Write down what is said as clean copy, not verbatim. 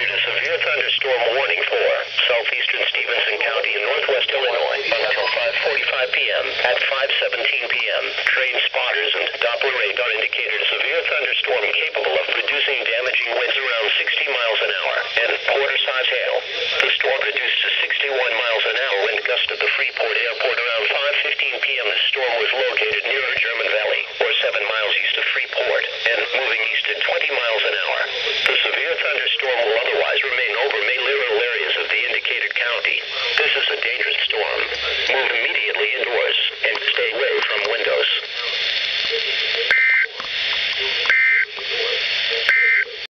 issued a severe thunderstorm warning for southeastern Stevenson County in northwest Illinois until 5:45 p.m. At 5:17 p.m., train spotters and Doppler radar indicated a severe thunderstorm capable of producing damaging winds around 60 miles an hour and quarter-size hail. The storm reduced to 61 miles an hour wind gust at the Freeport Airport around 5:15 p.m. The storm was located near German Valley, or 7 miles east of Freeport, and moving east at 20 miles an hour.